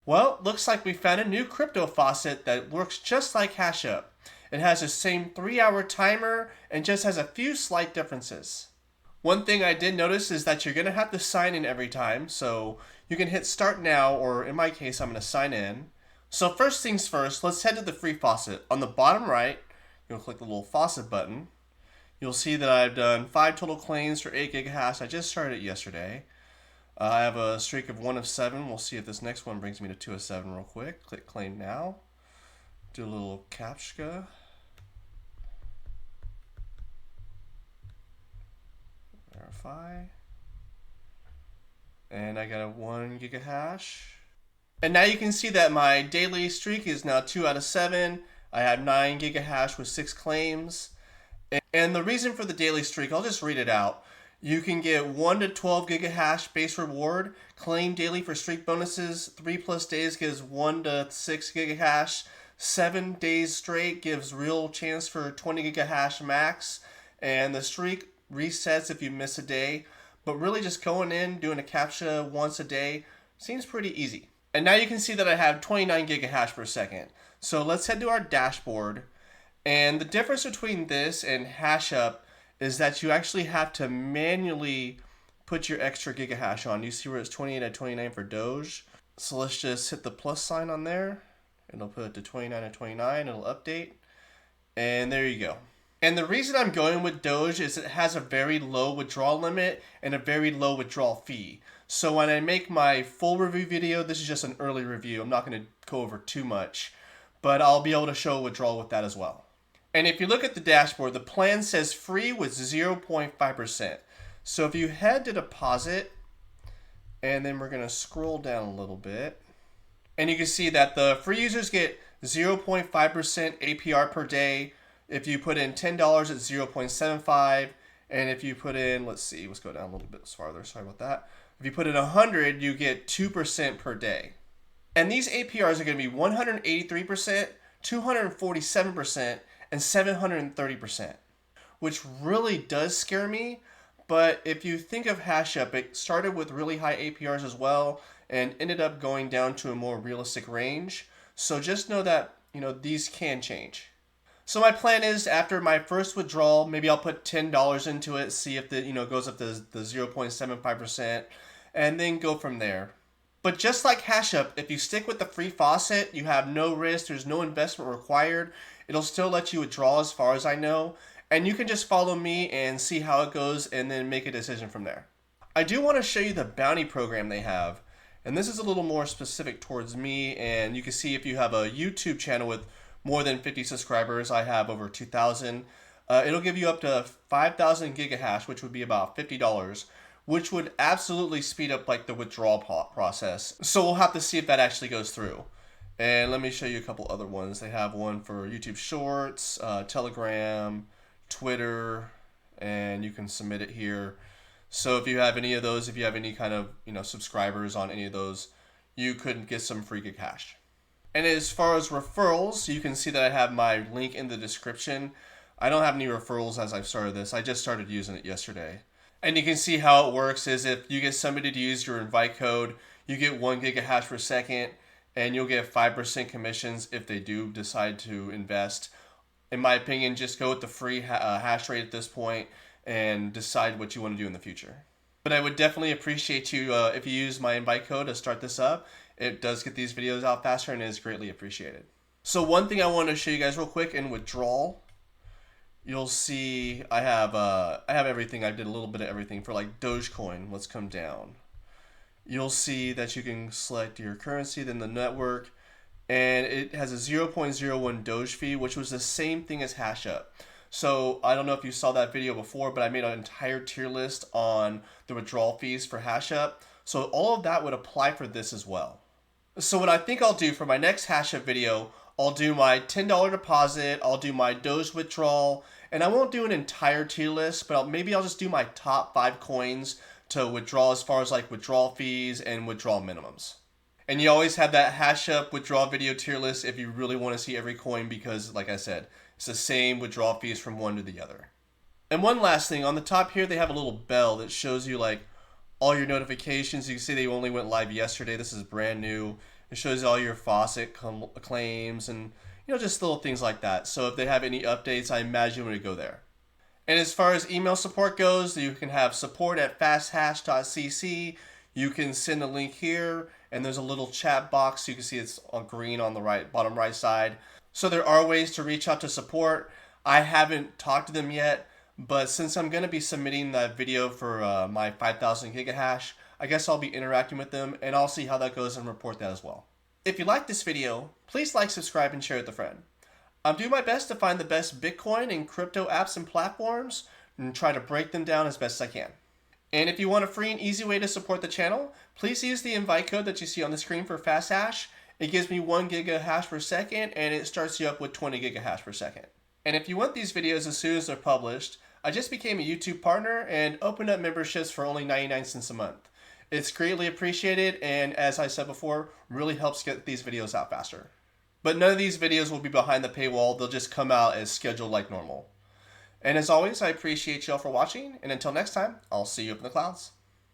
Well, looks like we found a new crypto faucet that works just like HashUp. It has the same 3-hour timer and just has a few slight differences. One thing I did notice is that you're going to have to sign in every time, so you can hit start now, or in my case, I'm going to sign in. So first things first, let's head to the free faucet. On the bottom right, you'll click the little faucet button. You'll see that I've done 5 total claims for 8 gigahash. I just started it yesterday. I have a streak of 1 of 7. We'll see if this next one brings me to 2 of 7 real quick. Click claim now. Do a little CAPTCHA. Verify. And I got a 1 gigahash. And now you can see that my daily streak is now 2 out of 7. I have 9 gigahash with 6 claims. And the reason for the daily streak, I'll just read it out. You can get 1 to 12 gigahash base reward, claim daily for streak bonuses. 3+ days gives 1 to 6 gigahash. 7 days straight gives real chance for 20 gigahash max. And the streak resets if you miss a day. But really just going in, doing a CAPTCHA once a day seems pretty easy. And now you can see that I have 29 gigahash per second. So let's head to our dashboard. And the difference between this and HashUp is that you actually have to manually put your extra gigahash on. You see where it's 28 at 29 for Doge. So let's just hit the plus sign on there. It'll put it to 29 at 29. It'll update. And there you go. And the reason I'm going with Doge is it has a very low withdrawal limit and a very low withdrawal fee. So when I make my full review video, this is just an early review. I'm not going to go over too much, but I'll be able to show withdrawal with that as well. And if you look at the dashboard, the plan says free with 0.5%. So if you head to deposit, and then we're going to scroll down a little bit, and you can see that the free users get 0.5% APR per day. If you put in $10, it's 0.75. And if you put in, let's see, let's go down a little bit farther. Sorry about that. If you put in 100, you get 2% per day. And these APRs are going to be 183%, 247%, and 730%, which really does scare me. But if you think of HashUp, it started with really high APRs as well and ended up going down to a more realistic range. So just know that, these can change. So my plan is after my first withdrawal, maybe I'll put $10 into it, see if the goes up to the 0.75%, and then go from there. But just like HashUp, if you stick with the free faucet, you have no risk, there's no investment required. It'll still let you withdraw as far as I know. And you can just follow me and see how it goes and then make a decision from there. I do want to show you the bounty program they have. And this is a little more specific towards me. And you can see if you have a YouTube channel with more than 50 subscribers, I have over 2,000. It'll give you up to 5,000 gigahash, which would be about $50, which would absolutely speed up like the withdrawal process. So we'll have to see if that actually goes through. And let me show you a couple other ones. They have one for YouTube Shorts, Telegram, Twitter, and you can submit it here. So if you have any of those, if you have any kind of subscribers on any of those, you could get some free gigahash. And as far as referrals, you can see that I have my link in the description. I don't have any referrals as I've started this. I just started using it yesterday. And you can see how it works is if you get somebody to use your invite code, you get 1 gigahash per second. And you'll get 5% commissions if they do decide to invest. In my opinion, just go with the free hash rate at this point and decide what you want to do in the future. But I would definitely appreciate you if you use my invite code to start this up. It does get these videos out faster and is greatly appreciated. So one thing I want to show you guys real quick in withdrawal, you'll see I have everything. I did a little bit of everything for like Dogecoin. Let's come down. You'll see that you can select your currency, then the network, and it has a 0.01 Doge fee, which was the same thing as HashUp. So I don't know if you saw that video before, but I made an entire tier list on the withdrawal fees for HashUp. So all of that would apply for this as well. So what I think I'll do for my next HashUp video, I'll do my $10 deposit, I'll do my Doge withdrawal, and I won't do an entire tier list, but maybe I'll just do my top 5 coins to withdraw as far as like withdrawal fees and withdrawal minimums. And you always have that HashUp withdrawal video tier list if you really want to see every coin because, like I said, it's the same withdrawal fees from one to the other. And one last thing, on the top here they have a little bell that shows you like all your notifications. You can see they only went live yesterday. This is brand new. It shows all your Faucet claims and just little things like that. So if they have any updates, I imagine it would go there. And as far as email support goes, you can have support at fasthash.cc. You can send a link here, and there's a little chat box. You can see it's on green on the right bottom right side. So there are ways to reach out to support. I haven't talked to them yet, but since I'm going to be submitting that video for my 5,000 gigahash, I guess I'll be interacting with them, and I'll see how that goes and report that as well. If you like this video, please like, subscribe, and share it with a friend. I'm doing my best to find the best Bitcoin and crypto apps and platforms and try to break them down as best as I can. And if you want a free and easy way to support the channel, please use the invite code that you see on the screen for FastHash. It gives me 1 gigahash per second, and it starts you up with 20 gigahash per second. And if you want these videos as soon as they're published, I just became a YouTube partner and opened up memberships for only 99 cents a month. It's greatly appreciated, and as I said before, really helps get these videos out faster. But none of these videos will be behind the paywall. They'll just come out as scheduled like normal. And as always, I appreciate y'all for watching, and until next time, I'll see you up in the clouds.